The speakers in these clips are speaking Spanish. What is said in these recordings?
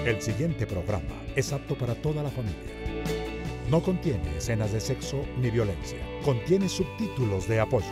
El siguiente programa es apto para toda la familia. No contiene escenas de sexo ni violencia. Contiene subtítulos de apoyo.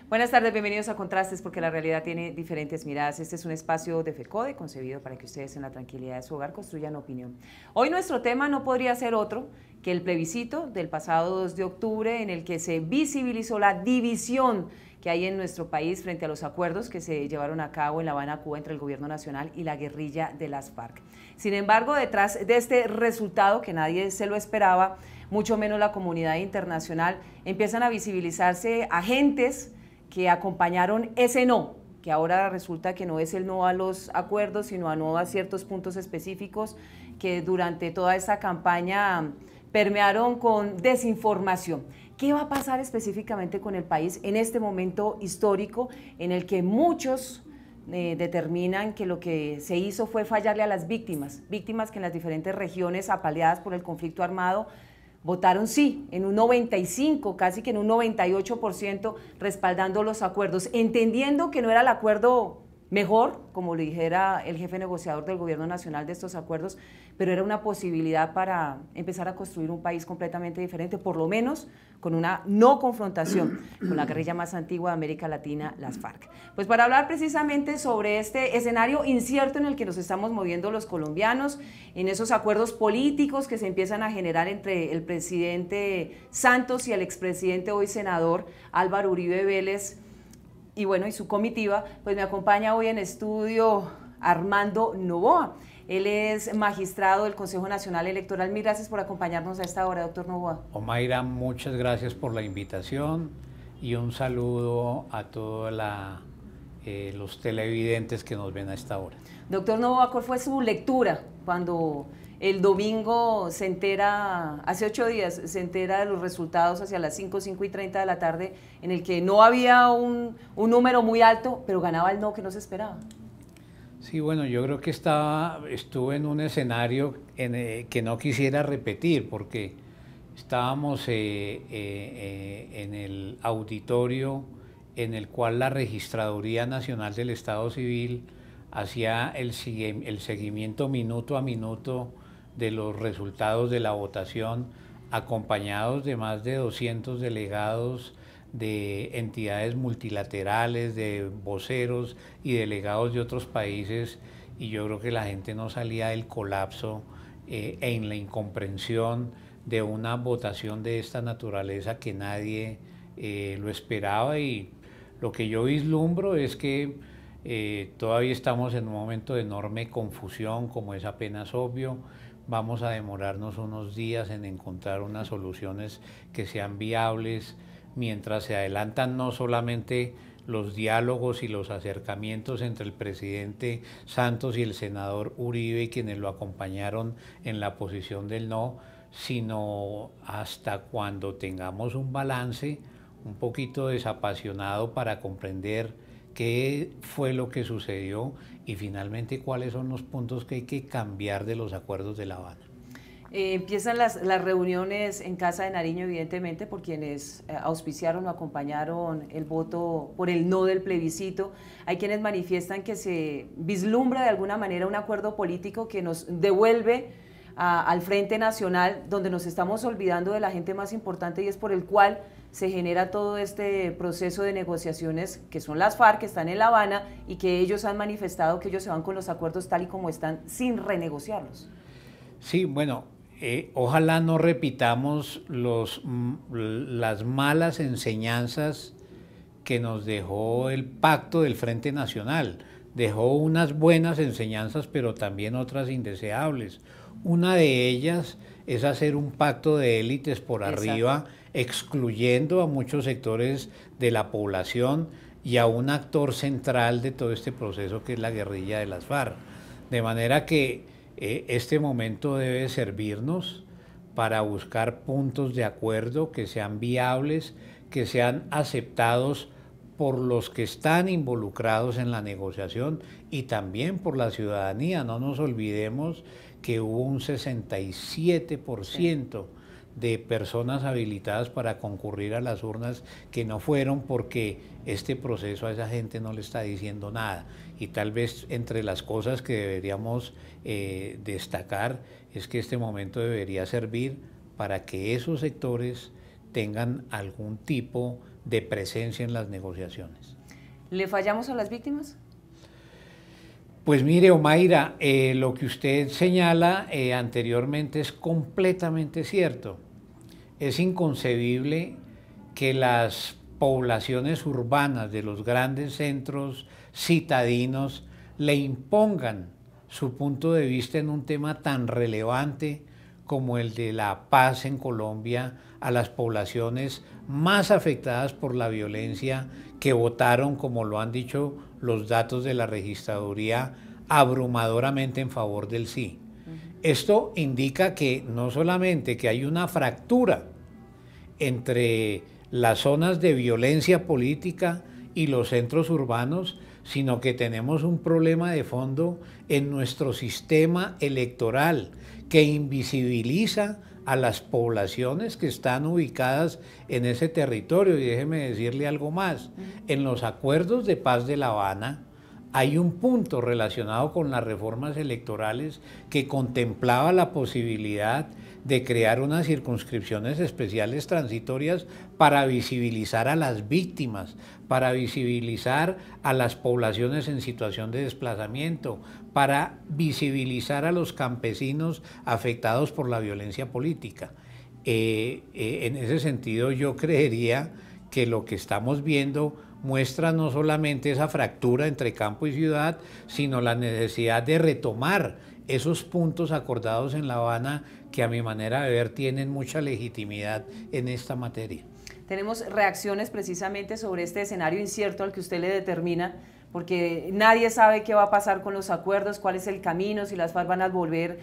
Buenas tardes, bienvenidos a Contrastes, porque la realidad tiene diferentes miradas. Este es un espacio de FECODE concebido para que ustedes en la tranquilidad de su hogar construyan opinión. Hoy nuestro tema no podría ser otro que el plebiscito del pasado 2 de octubre en el que se visibilizó la división que hay en nuestro país frente a los acuerdos que se llevaron a cabo en La Habana, Cuba, entre el gobierno nacional y la guerrilla de las FARC. Sin embargo, detrás de este resultado, que nadie se lo esperaba, mucho menos la comunidad internacional, empiezan a visibilizarse agentes que acompañaron ese no, que ahora resulta que no es el no a los acuerdos, sino a no a ciertos puntos específicos que durante toda esta campaña permearon con desinformación. ¿Qué va a pasar específicamente con el país en este momento histórico en el que muchos determinan que lo que se hizo fue fallarle a las víctimas que en las diferentes regiones apaleadas por el conflicto armado votaron sí, en un 95, casi que en un 98%, respaldando los acuerdos, entendiendo que no era el acuerdo mejor, como lo dijera el jefe negociador del gobierno nacional de estos acuerdos, pero era una posibilidad para empezar a construir un país completamente diferente, por lo menos con una no confrontación con la guerrilla más antigua de América Latina, las FARC. Pues para hablar precisamente sobre este escenario incierto en el que nos estamos moviendo los colombianos, en esos acuerdos políticos que se empiezan a generar entre el presidente Santos y el expresidente, hoy senador, Álvaro Uribe Vélez, y bueno, y su comitiva, pues me acompaña hoy en estudio Armando Novoa. Él es magistrado del Consejo Nacional Electoral. Mil gracias por acompañarnos a esta hora, doctor Novoa. Omaira, muchas gracias por la invitación y un saludo a todos los televidentes que nos ven a esta hora. Doctor Novoa, ¿cuál fue su lectura cuando el domingo se entera, hace 8 días, se entera de los resultados hacia las 5:30 de la tarde, en el que no había un número muy alto, pero ganaba el no que no se esperaba? Sí, bueno, yo creo que estuve en un escenario que no quisiera repetir, porque estábamos en el auditorio en el cual la Registraduría Nacional del Estado Civil hacía el seguimiento minuto a minuto de los resultados de la votación, acompañados de más de 200 delegados de entidades multilaterales, de voceros y delegados de otros países, y yo creo que la gente no salía del colapso en la incomprensión de una votación de esta naturaleza que nadie lo esperaba. Y lo que yo vislumbro es que todavía estamos en un momento de enorme confusión, como es apenas obvio. Vamos a demorarnos unos días en encontrar unas soluciones que sean viables, mientras se adelantan no solamente los diálogos y los acercamientos entre el presidente Santos y el senador Uribe, quienes lo acompañaron en la posición del no, sino hasta cuando tengamos un balance un poquito desapasionado para comprender qué fue lo que sucedió y finalmente cuáles son los puntos que hay que cambiar de los acuerdos de La Habana. Empiezan las reuniones en Casa de Nariño, evidentemente, por quienes auspiciaron o acompañaron el voto por el no del plebiscito. Hay quienes manifiestan que se vislumbra de alguna manera un acuerdo político que nos devuelve al Frente Nacional, donde nos estamos olvidando de la gente más importante, y es por el cual se genera todo este proceso de negociaciones, que son las FARC, que están en La Habana, y que ellos han manifestado que ellos se van con los acuerdos tal y como están, sin renegociarlos. Sí, bueno, ojalá no repitamos las malas enseñanzas que nos dejó el pacto del Frente Nacional. Dejó unas buenas enseñanzas, pero también otras indeseables. Una de ellas es hacer un pacto de élites por arriba, excluyendo a muchos sectores de la población y a un actor central de todo este proceso que es la guerrilla de las FARC. De manera que Este momento debe servirnos para buscar puntos de acuerdo que sean viables, que sean aceptados por los que están involucrados en la negociación y también por la ciudadanía. No nos olvidemos que hubo un 67% de personas habilitadas para concurrir a las urnas que no fueron porque este proceso a esa gente no le está diciendo nada. Y tal vez entre las cosas que deberíamos destacar es que este momento debería servir para que esos sectores tengan algún tipo de presencia en las negociaciones. ¿Le fallamos a las víctimas? Pues mire, Omaira, lo que usted señala anteriormente es completamente cierto. Es inconcebible que las poblaciones urbanas de los grandes centros citadinos le impongan su punto de vista en un tema tan relevante como el de la paz en Colombia a las poblaciones más afectadas por la violencia que votaron, como lo han dicho los datos de la registraduría, abrumadoramente en favor del sí. Esto indica que no solamente que hay una fractura entre las zonas de violencia política y los centros urbanos, sino que tenemos un problema de fondo en nuestro sistema electoral que invisibiliza a las poblaciones que están ubicadas en ese territorio. Y déjeme decirle algo más, en los acuerdos de paz de La Habana hay un punto relacionado con las reformas electorales que contemplaba la posibilidad de crear unas circunscripciones especiales transitorias para visibilizar a las víctimas, para visibilizar a las poblaciones en situación de desplazamiento, para visibilizar a los campesinos afectados por la violencia política. En ese sentido, yo creería que lo que estamos viendo muestra no solamente esa fractura entre campo y ciudad, sino la necesidad de retomar esos puntos acordados en La Habana que a mi manera de ver tienen mucha legitimidad en esta materia. Tenemos reacciones precisamente sobre este escenario incierto al que usted le determina, porque nadie sabe qué va a pasar con los acuerdos, cuál es el camino, si las FARC van a volver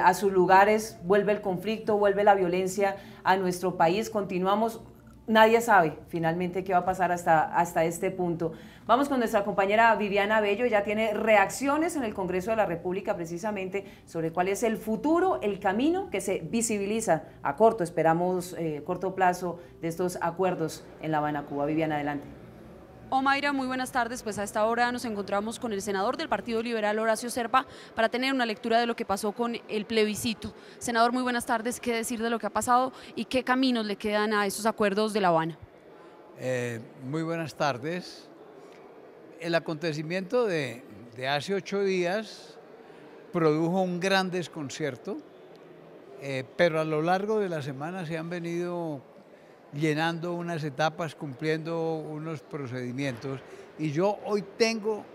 a sus lugares, vuelve el conflicto, vuelve la violencia a nuestro país, continuamos. Nadie sabe finalmente qué va a pasar hasta este punto. Vamos con nuestra compañera Viviana Bello, ya tiene reacciones en el Congreso de la República precisamente sobre cuál es el futuro, el camino que se visibiliza a corto, esperamos corto plazo de estos acuerdos en La Habana, Cuba. Viviana, adelante. Omaira, muy buenas tardes. Pues a esta hora nos encontramos con el senador del Partido Liberal, Horacio Serpa, para tener una lectura de lo que pasó con el plebiscito. Senador, muy buenas tardes. ¿Qué decir de lo que ha pasado y qué caminos le quedan a esos acuerdos de La Habana? Muy buenas tardes. El acontecimiento de hace 8 días produjo un gran desconcierto, pero a lo largo de la semana se han venido llenando unas etapas, cumpliendo unos procedimientos, y yo hoy tengo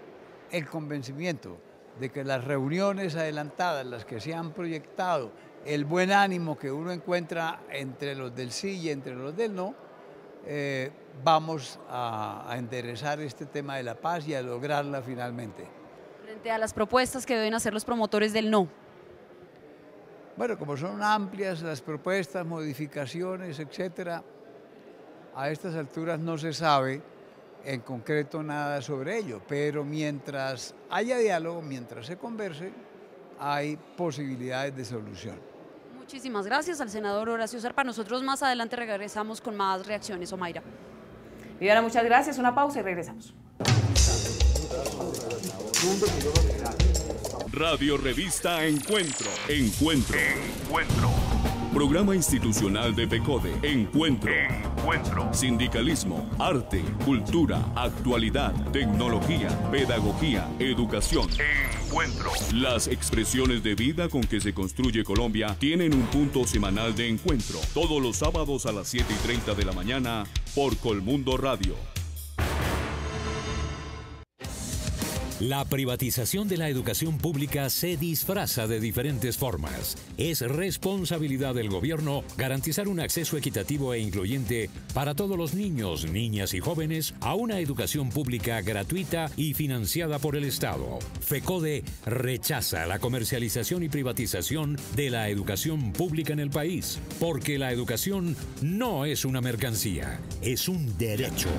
el convencimiento de que las reuniones adelantadas, las que se han proyectado, el buen ánimo que uno encuentra entre los del sí y entre los del no, vamos a enderezar este tema de la paz y a lograrla finalmente. Frente a las propuestas que deben hacer los promotores del no. Bueno, como son amplias las propuestas, modificaciones, etcétera, a estas alturas no se sabe en concreto nada sobre ello, pero mientras haya diálogo, mientras se converse, hay posibilidades de solución. Muchísimas gracias al senador Horacio Serpa. Nosotros más adelante regresamos con más reacciones, Omaira. Viviana, muchas gracias. Una pausa y regresamos. Radio Revista Encuentro. Programa institucional de FECODE. Encuentro. Sindicalismo, arte, cultura, actualidad, tecnología, pedagogía, educación. Encuentro. Las expresiones de vida con que se construye Colombia tienen un punto semanal de encuentro. Todos los sábados a las 7:30 de la mañana por Colmundo Radio. La privatización de la educación pública se disfraza de diferentes formas. Es responsabilidad del gobierno garantizar un acceso equitativo e incluyente para todos los niños, niñas y jóvenes a una educación pública gratuita y financiada por el Estado. FECODE rechaza la comercialización y privatización de la educación pública en el país, porque la educación no es una mercancía, es un derecho.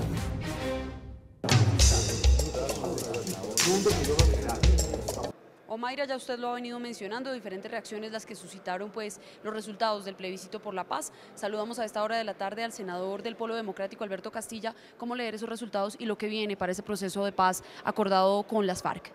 Omaira, ya usted lo ha venido mencionando, diferentes reacciones las que suscitaron pues los resultados del plebiscito por la paz. Saludamos a esta hora de la tarde al senador del Polo Democrático, Alberto Castilla. ¿Cómo leer esos resultados y lo que viene para ese proceso de paz acordado con las FARC?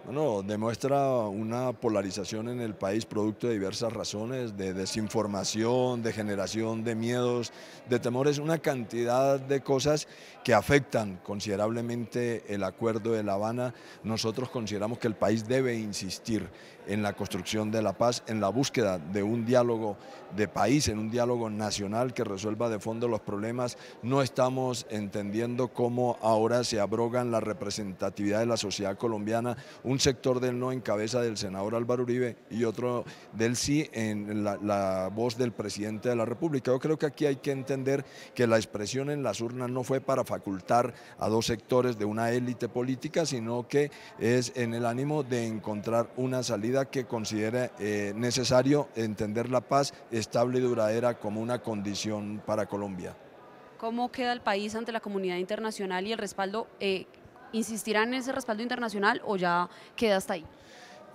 Bueno, demuestra una polarización en el país producto de diversas razones, de desinformación, de generación de miedos, de temores, una cantidad de cosas que afectan considerablemente el acuerdo de La Habana. Nosotros consideramos que el país debe insistir en la construcción de la paz, en la búsqueda de un diálogo de país, en un diálogo nacional que resuelva de fondo los problemas. No estamos entendiendo cómo ahora se abrogan la representatividad de la sociedad colombiana, un sector del no en cabeza del senador Álvaro Uribe y otro del sí en la voz del presidente de la República. Yo creo que aquí hay que entender que la expresión en las urnas no fue para facultar a dos sectores de una élite política, sino que es en el ánimo de encontrar una salida que considere necesario entender la paz estable y duradera como una condición para Colombia. ¿Cómo queda el país ante la comunidad internacional y el respaldo? ¿Insistirán en ese respaldo internacional o ya queda hasta ahí?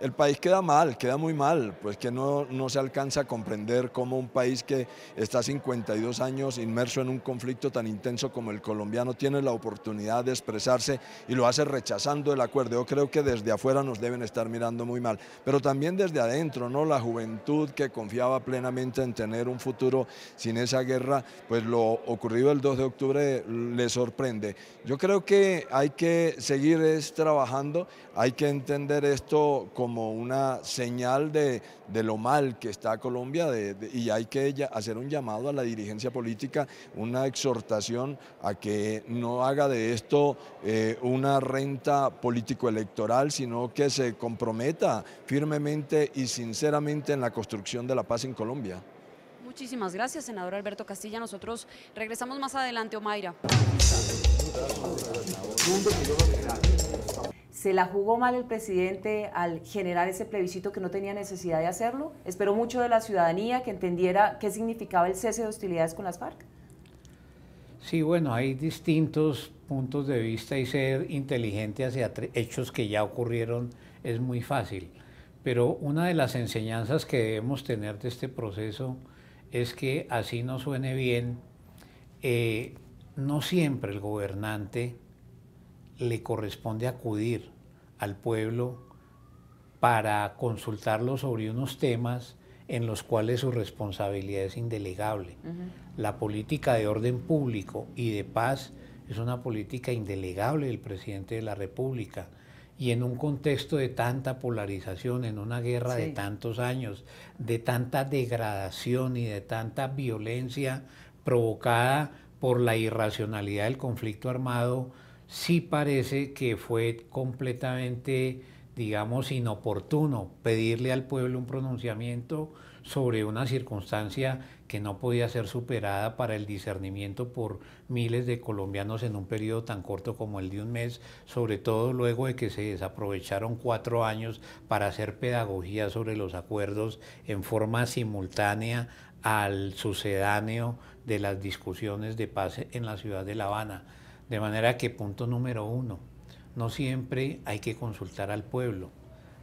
El país queda mal, queda muy mal, pues que no se alcanza a comprender cómo un país que está 52 años inmerso en un conflicto tan intenso como el colombiano tiene la oportunidad de expresarse y lo hace rechazando el acuerdo. Yo creo que desde afuera nos deben estar mirando muy mal, pero también desde adentro, ¿no? La juventud que confiaba plenamente en tener un futuro sin esa guerra, pues lo ocurrido el 2 de octubre le sorprende. Yo creo que hay que seguir trabajando, hay que entender esto como una señal de lo mal que está Colombia y hay que hacer un llamado a la dirigencia política, una exhortación a que no haga de esto una renta político-electoral, sino que se comprometa firmemente y sinceramente en la construcción de la paz en Colombia. Muchísimas gracias, senador Alberto Castilla. Nosotros regresamos más adelante, Omaira. ¿Se la jugó mal el presidente al generar ese plebiscito que no tenía necesidad de hacerlo? ¿Esperó mucho de la ciudadanía que entendiera qué significaba el cese de hostilidades con las FARC? Sí, bueno, hay distintos puntos de vista y ser inteligente hacia hechos que ya ocurrieron es muy fácil. Pero una de las enseñanzas que debemos tener de este proceso es que, así no suene bien, no siempre el gobernante le corresponde acudir al pueblo para consultarlo sobre unos temas en los cuales su responsabilidad es indelegable. La política de orden público y de paz es una política indelegable del presidente de la República. Y en un contexto de tanta polarización, en una guerra de tantos años, de tanta degradación y de tanta violencia provocada por la irracionalidad del conflicto armado, sí parece que fue completamente, digamos, inoportuno pedirle al pueblo un pronunciamiento sobre una circunstancia que no podía ser superada para el discernimiento por miles de colombianos en un periodo tan corto como el de un mes, sobre todo luego de que se desaprovecharon 4 años para hacer pedagogía sobre los acuerdos en forma simultánea al sucedáneo de las discusiones de paz en la ciudad de La Habana. De manera que, punto número 1, no siempre hay que consultar al pueblo.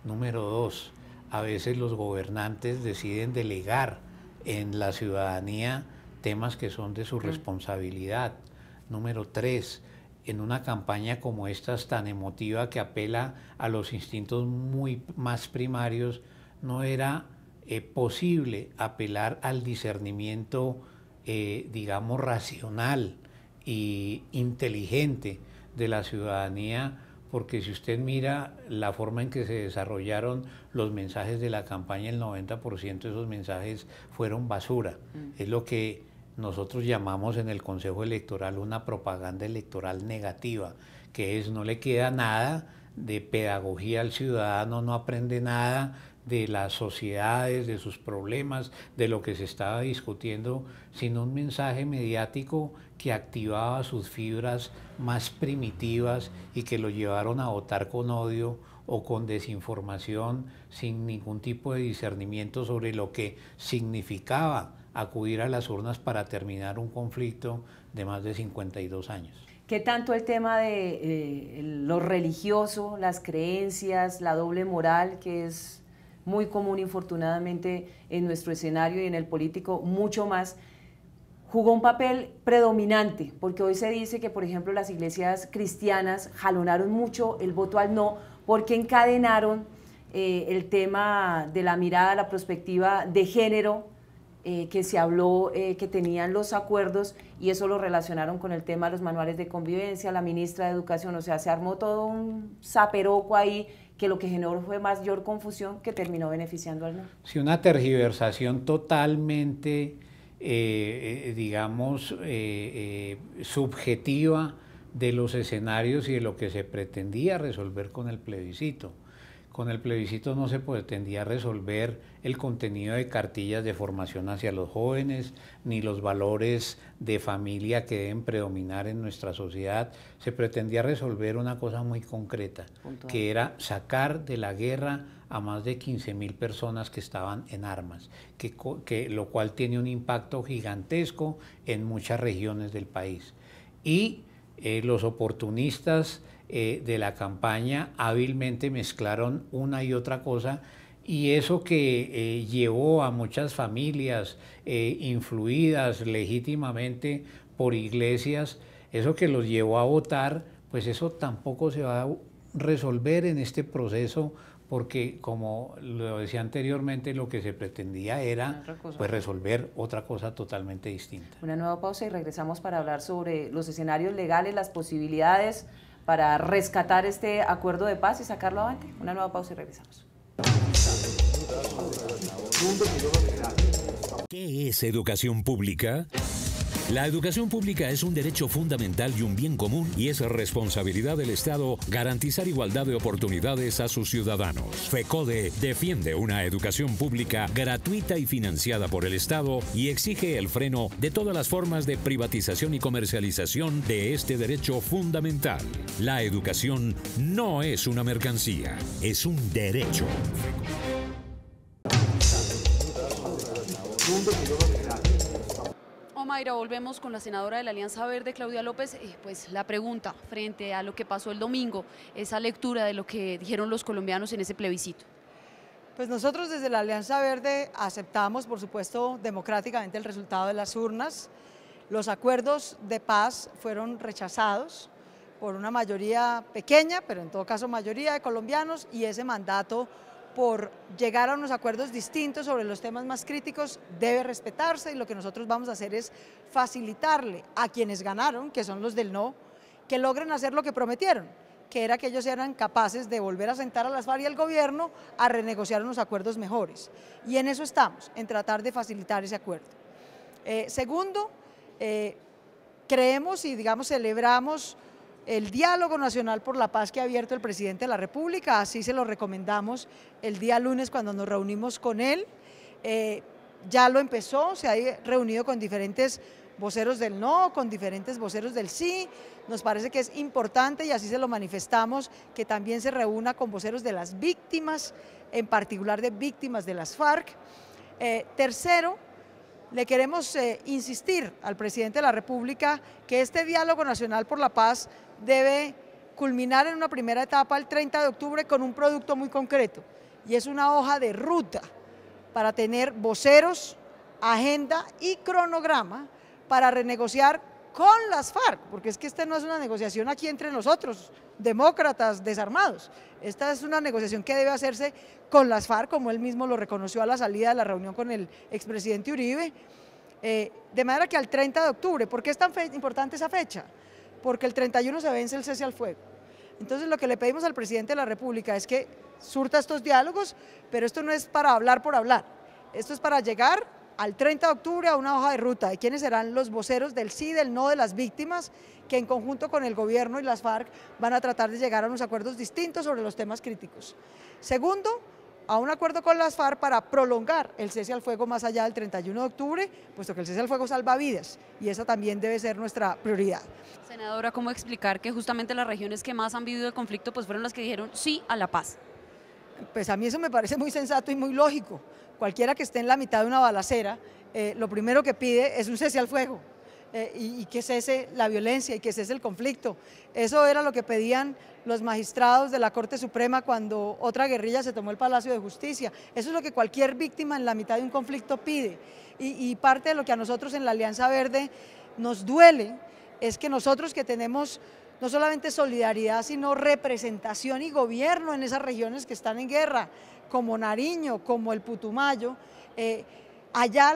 Número 2, a veces los gobernantes deciden delegar en la ciudadanía temas que son de su responsabilidad. Número 3, en una campaña como esta tan emotiva que apela a los instintos muy más primarios, no era posible apelar al discernimiento, digamos, racional y inteligente de la ciudadanía, porque si usted mira la forma en que se desarrollaron los mensajes de la campaña, el 90% de esos mensajes fueron basura. Es lo que nosotros llamamos en el Consejo Electoral una propaganda electoral negativa, que es no le queda nada de pedagogía al ciudadano, no aprende nada de las sociedades, de sus problemas, de lo que se estaba discutiendo, sino un mensaje mediático que activaba sus fibras más primitivas y que lo llevaron a votar con odio o con desinformación, sin ningún tipo de discernimiento sobre lo que significaba acudir a las urnas para terminar un conflicto de más de 52 años. ¿Qué tanto el tema de lo religioso, las creencias, la doble moral, que es muy común infortunadamente en nuestro escenario y en el político mucho más, jugó un papel predominante? Porque hoy se dice que, por ejemplo, las iglesias cristianas jalonaron mucho el voto al no, porque encadenaron el tema de la mirada, la perspectiva de género, que se habló, que tenían los acuerdos, y eso lo relacionaron con el tema de los manuales de convivencia, la ministra de Educación, o sea, se armó todo un zaperoco ahí, que lo que generó fue mayor confusión que terminó beneficiando al no. Sí, una tergiversación totalmente, digamos, subjetiva de los escenarios y de lo que se pretendía resolver con el plebiscito. Con el plebiscito no se pretendía resolver el contenido de cartillas de formación hacia los jóvenes, ni los valores de familia que deben predominar en nuestra sociedad. Se pretendía resolver una cosa muy concreta, que era sacar de la guerra a más de 15.000 personas que estaban en armas, lo cual tiene un impacto gigantesco en muchas regiones del país. Y los oportunistas de la campaña hábilmente mezclaron una y otra cosa, y eso que llevó a muchas familias influidas legítimamente por iglesias, eso que los llevó a votar, pues eso tampoco se va a resolver en este proceso, porque, como lo decía anteriormente, lo que se pretendía era pues resolver otra cosa totalmente distinta. Una nueva pausa y regresamos para hablar sobre los escenarios legales, las posibilidades para rescatar este acuerdo de paz y sacarlo adelante. Una nueva pausa y regresamos. ¿Qué es educación pública? La educación pública es un derecho fundamental y un bien común, y es responsabilidad del Estado garantizar igualdad de oportunidades a sus ciudadanos. FECODE defiende una educación pública gratuita y financiada por el Estado y exige el freno de todas las formas de privatización y comercialización de este derecho fundamental. La educación no es una mercancía, es un derecho. Mayra, volvemos con la senadora de la Alianza Verde, Claudia López. Pues la pregunta frente a lo que pasó el domingo, esa lectura de lo que dijeron los colombianos en ese plebiscito. Pues nosotros desde la Alianza Verde aceptamos, por supuesto, democráticamente el resultado de las urnas. Los acuerdos de paz fueron rechazados por una mayoría pequeña, pero en todo caso mayoría de colombianos, y ese mandato por llegar a unos acuerdos distintos sobre los temas más críticos debe respetarse, y lo que nosotros vamos a hacer es facilitarle a quienes ganaron, que son los del no, que logren hacer lo que prometieron, que era que ellos eran capaces de volver a sentar a las FARC y al gobierno a renegociar unos acuerdos mejores. Y en eso estamos, en tratar de facilitar ese acuerdo. Segundo, creemos y celebramos el diálogo nacional por la paz que ha abierto el presidente de la República, así se lo recomendamos el día lunes cuando nos reunimos con él. Ya lo empezó, se ha reunido con diferentes voceros del no, con diferentes voceros del sí. Nos parece que es importante, y así se lo manifestamos, que también se reúna con voceros de las víctimas, en particular de víctimas de las FARC. Tercero, le queremos insistir al presidente de la República que este diálogo nacional por la paz debe culminar en una primera etapa el 30 de octubre con un producto muy concreto, y es una hoja de ruta para tener voceros, agenda y cronograma para renegociar con las FARC, porque es que esta no es una negociación aquí entre nosotros, demócratas desarmados. Esta es una negociación que debe hacerse con las FARC, como él mismo lo reconoció a la salida de la reunión con el expresidente Uribe, de manera que al 30 de octubre, ¿por qué es tan importante esa fecha? Porque el 31 se vence el cese al fuego. Entonces lo que le pedimos al presidente de la República es que surta estos diálogos, pero esto no es para hablar por hablar, esto es para llegar al 30 de octubre a una hoja de ruta de quiénes serán los voceros del sí, del no de las víctimas, que en conjunto con el gobierno y las FARC van a tratar de llegar a unos acuerdos distintos sobre los temas críticos. Segundo, a un acuerdo con las FARC para prolongar el cese al fuego más allá del 31 de octubre, puesto que el cese al fuego salva vidas y esa también debe ser nuestra prioridad. Senadora, ¿cómo explicar que justamente las regiones que más han vivido el conflicto pues fueron las que dijeron sí a la paz? Pues a mí eso me parece muy sensato y muy lógico. Cualquiera que esté en la mitad de una balacera, lo primero que pide es un cese al fuego y que cese la violencia y que cese el conflicto. Eso era lo que pedían los magistrados de la Corte Suprema cuando otra guerrilla se tomó el Palacio de Justicia. Eso es lo que cualquier víctima en la mitad de un conflicto pide. Y parte de lo que a nosotros en la Alianza Verde nos duele es que nosotros que tenemos no solamente solidaridad, sino representación y gobierno en esas regiones que están en guerra, como Nariño, como el Putumayo, allá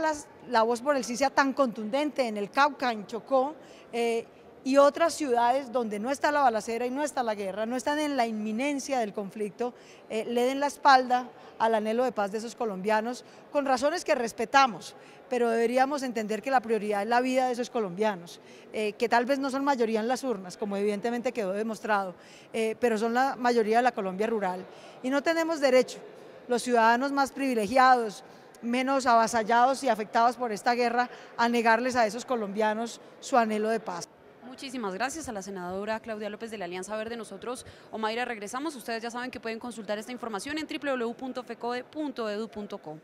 la voz por el sí sea tan contundente, en el Cauca, en Chocó, y otras ciudades donde no está la balacera y no está la guerra, no están en la inminencia del conflicto, le den la espalda al anhelo de paz de esos colombianos, con razones que respetamos, pero deberíamos entender que la prioridad es la vida de esos colombianos, que tal vez no son mayoría en las urnas, como evidentemente quedó demostrado, pero son la mayoría de la Colombia rural. Y no tenemos derecho, los ciudadanos más privilegiados, menos avasallados y afectados por esta guerra, a negarles a esos colombianos su anhelo de paz. Muchísimas gracias a la senadora Claudia López de la Alianza Verde. Nosotros, Omaira, regresamos. Ustedes ya saben que pueden consultar esta información en www.fecode.edu.co.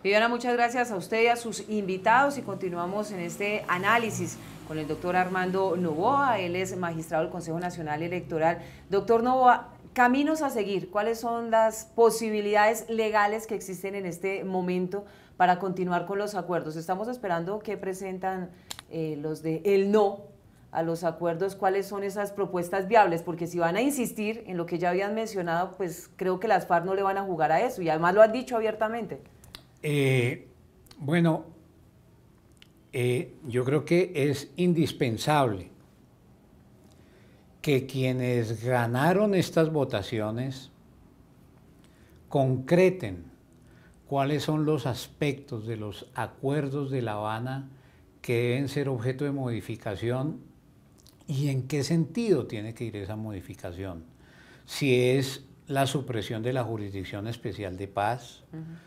Viviana, muchas gracias a usted y a sus invitados y continuamos en este análisis con el doctor Armando Noboa. Él es magistrado del Consejo Nacional Electoral. Doctor Noboa, caminos a seguir, ¿cuáles son las posibilidades legales que existen en este momento para continuar con los acuerdos? Estamos esperando que presentan los de el no a los acuerdos, cuáles son esas propuestas viables, porque si van a insistir en lo que ya habían mencionado, pues creo que las FARC no le van a jugar a eso y además lo han dicho abiertamente. Yo creo que es indispensable que quienes ganaron estas votaciones concreten cuáles son los aspectos de los acuerdos de La Habana que deben ser objeto de modificación y en qué sentido tiene que ir esa modificación. Si es la supresión de la Jurisdicción Especial de Paz,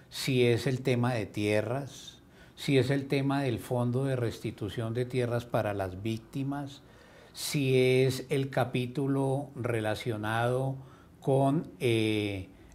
si es el tema de tierras, si es el tema del Fondo de Restitución de Tierras para las Víctimas, si es el capítulo relacionado con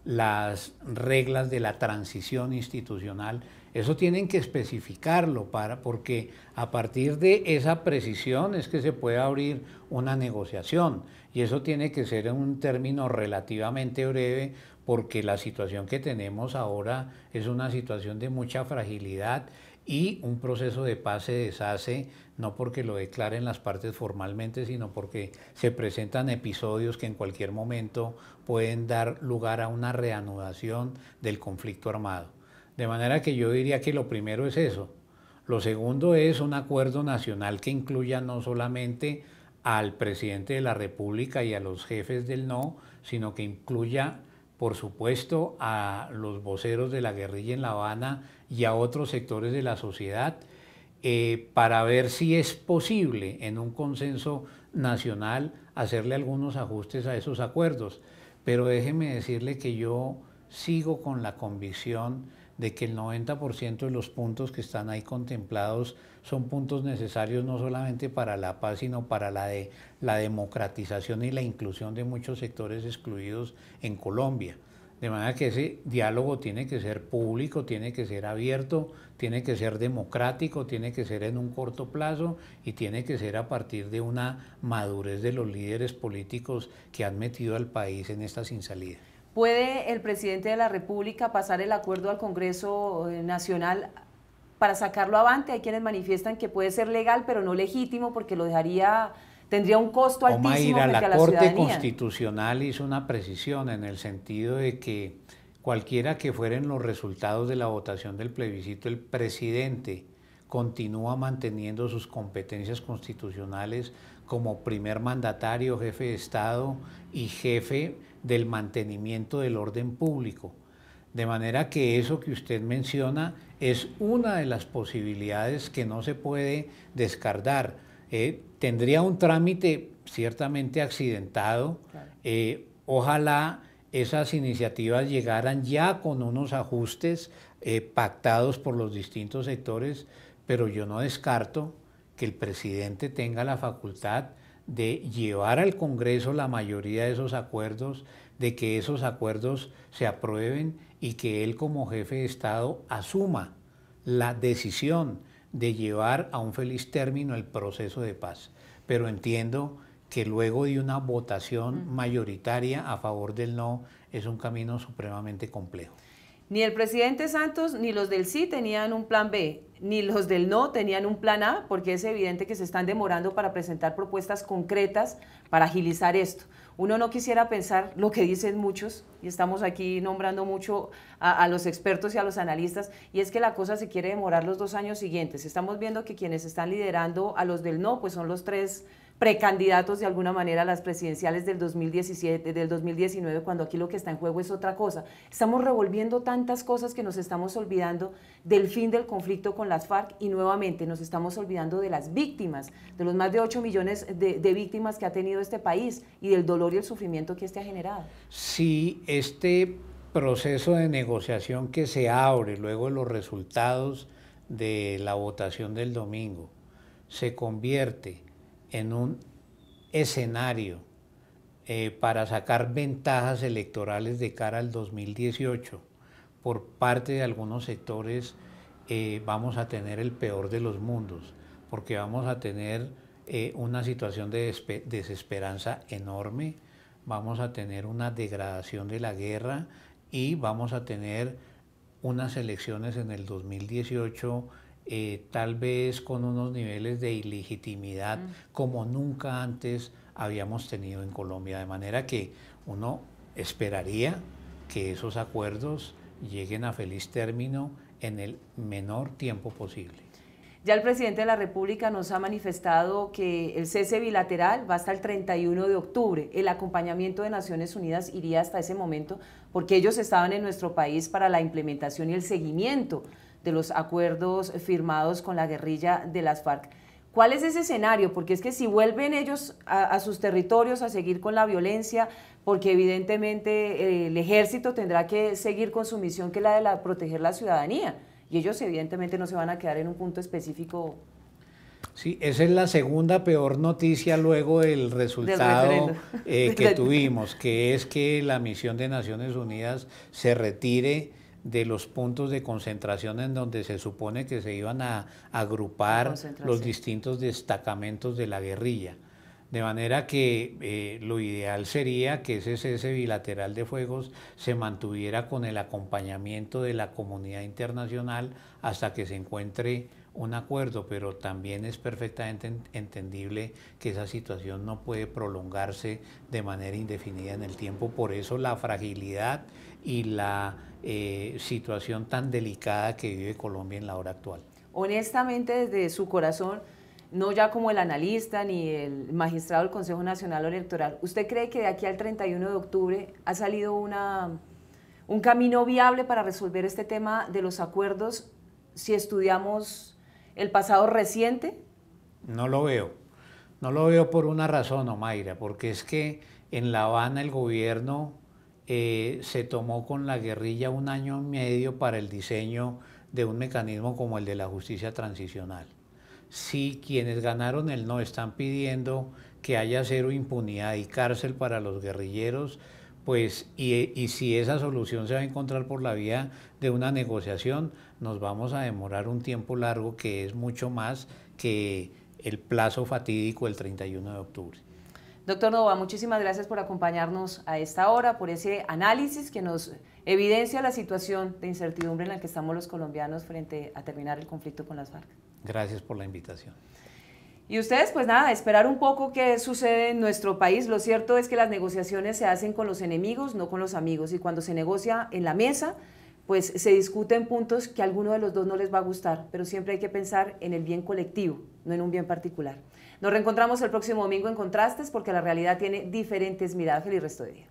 las reglas de la transición institucional. Eso tienen que especificarlo porque a partir de esa precisión es que se puede abrir una negociación y eso tiene que ser en un término relativamente breve porque la situación que tenemos ahora es una situación de mucha fragilidad y un proceso de paz se deshace no porque lo declaren las partes formalmente, sino porque se presentan episodios que en cualquier momento pueden dar lugar a una reanudación del conflicto armado. De manera que yo diría que lo primero es eso. Lo segundo es un acuerdo nacional que incluya no solamente al presidente de la República y a los jefes del no, sino que incluya, por supuesto, a los voceros de la guerrilla en La Habana y a otros sectores de la sociedad, para ver si es posible en un consenso nacional hacerle algunos ajustes a esos acuerdos. Pero déjeme decirle que yo sigo con la convicción de que el 90% de los puntos que están ahí contemplados son puntos necesarios no solamente para la paz, sino para la democratización y la inclusión de muchos sectores excluidos en Colombia. De manera que ese diálogo tiene que ser público, tiene que ser abierto, tiene que ser democrático, tiene que ser en un corto plazo y tiene que ser a partir de una madurez de los líderes políticos que han metido al país en esta sin salida. ¿Puede el presidente de la República pasar el acuerdo al Congreso Nacional para sacarlo avante? Hay quienes manifiestan que puede ser legal, pero no legítimo, porque tendría un costo altísimo frente a la ciudadanía. La Corte Constitucional hizo una precisión en el sentido de que cualquiera que fueren los resultados de la votación del plebiscito, el presidente continúa manteniendo sus competencias constitucionales como primer mandatario, jefe de Estado y jefe del mantenimiento del orden público. De manera que eso que usted menciona es una de las posibilidades que no se puede descartar. Tendría un trámite ciertamente accidentado. Claro. Ojalá esas iniciativas llegaran ya con unos ajustes pactados por los distintos sectores, pero yo no descarto que el presidente tenga la facultad de llevar al Congreso la mayoría de esos acuerdos, de que esos acuerdos se aprueben y que él como jefe de Estado asuma la decisión de llevar a un feliz término el proceso de paz. Pero entiendo que luego de una votación mayoritaria a favor del no es un camino supremamente complejo. Ni el presidente Santos ni los del sí tenían un plan B, ni los del no tenían un plan A, porque es evidente que se están demorando para presentar propuestas concretas para agilizar esto. Uno no quisiera pensar lo que dicen muchos, y estamos aquí nombrando mucho a los expertos y a los analistas, y es que la cosa se quiere demorar los 2 años siguientes. Estamos viendo que quienes están liderando a los del no, pues son los 3 precandidatos de alguna manera a las presidenciales del 2017, del 2019, cuando aquí lo que está en juego es otra cosa. Estamos revolviendo tantas cosas que nos estamos olvidando del fin del conflicto con las FARC y nuevamente nos estamos olvidando de las víctimas, de los más de 8 millones de víctimas que ha tenido este país y del dolor y el sufrimiento que este ha generado. Si este proceso de negociación que se abre luego de los resultados de la votación del domingo se convierte en un escenario para sacar ventajas electorales de cara al 2018 por parte de algunos sectores, vamos a tener el peor de los mundos, porque vamos a tener una situación de desesperanza enorme, vamos a tener una degradación de la guerra y vamos a tener unas elecciones en el 2018 tal vez con unos niveles de ilegitimidad como nunca antes habíamos tenido en Colombia, de manera que uno esperaría que esos acuerdos lleguen a feliz término en el menor tiempo posible. Ya el presidente de la República nos ha manifestado que el cese bilateral va hasta el 31 de octubre. El acompañamiento de Naciones Unidas iría hasta ese momento porque ellos estaban en nuestro país para la implementación y el seguimiento de los acuerdos firmados con la guerrilla de las FARC. ¿Cuál es ese escenario? Porque es que si vuelven ellos a sus territorios a seguir con la violencia, porque evidentemente el ejército tendrá que seguir con su misión, que es la de proteger la ciudadanía, y ellos evidentemente no se van a quedar en un punto específico. Sí, esa es la segunda peor noticia luego del resultado que tuvimos, que es que la misión de Naciones Unidas se retire de los puntos de concentración en donde se supone que se iban a agrupar los distintos destacamentos de la guerrilla. De manera que lo ideal sería que ese cese bilateral de fuegos se mantuviera con el acompañamiento de la comunidad internacional hasta que se encuentre un acuerdo, pero también es perfectamente entendible que esa situación no puede prolongarse de manera indefinida en el tiempo. Por eso la fragilidad y la situación tan delicada que vive Colombia en la hora actual. Honestamente, desde su corazón, no ya como el analista ni el magistrado del Consejo Nacional Electoral, ¿usted cree que de aquí al 31 de octubre ha salido un camino viable para resolver este tema de los acuerdos si estudiamos el pasado reciente? No lo veo. No lo veo por una razón, Omaira, porque es que en La Habana el gobierno se tomó con la guerrilla 1 año y medio para el diseño de un mecanismo como el de la justicia transicional. Si quienes ganaron el no están pidiendo que haya cero impunidad y cárcel para los guerrilleros, pues y si esa solución se va a encontrar por la vía de una negociación, nos vamos a demorar un tiempo largo que es mucho más que el plazo fatídico del 31 de octubre. Doctor Noboa, muchísimas gracias por acompañarnos a esta hora, por ese análisis que nos evidencia la situación de incertidumbre en la que estamos los colombianos frente a terminar el conflicto con las FARC. Gracias por la invitación. Y ustedes, pues nada, esperar un poco qué sucede en nuestro país. Lo cierto es que las negociaciones se hacen con los enemigos, no con los amigos. Y cuando se negocia en la mesa, pues se discuten puntos que a alguno de los dos no les va a gustar. Pero siempre hay que pensar en el bien colectivo, no en un bien particular. Nos reencontramos el próximo domingo en Contrastes porque la realidad tiene diferentes miradas. Feliz resto de día.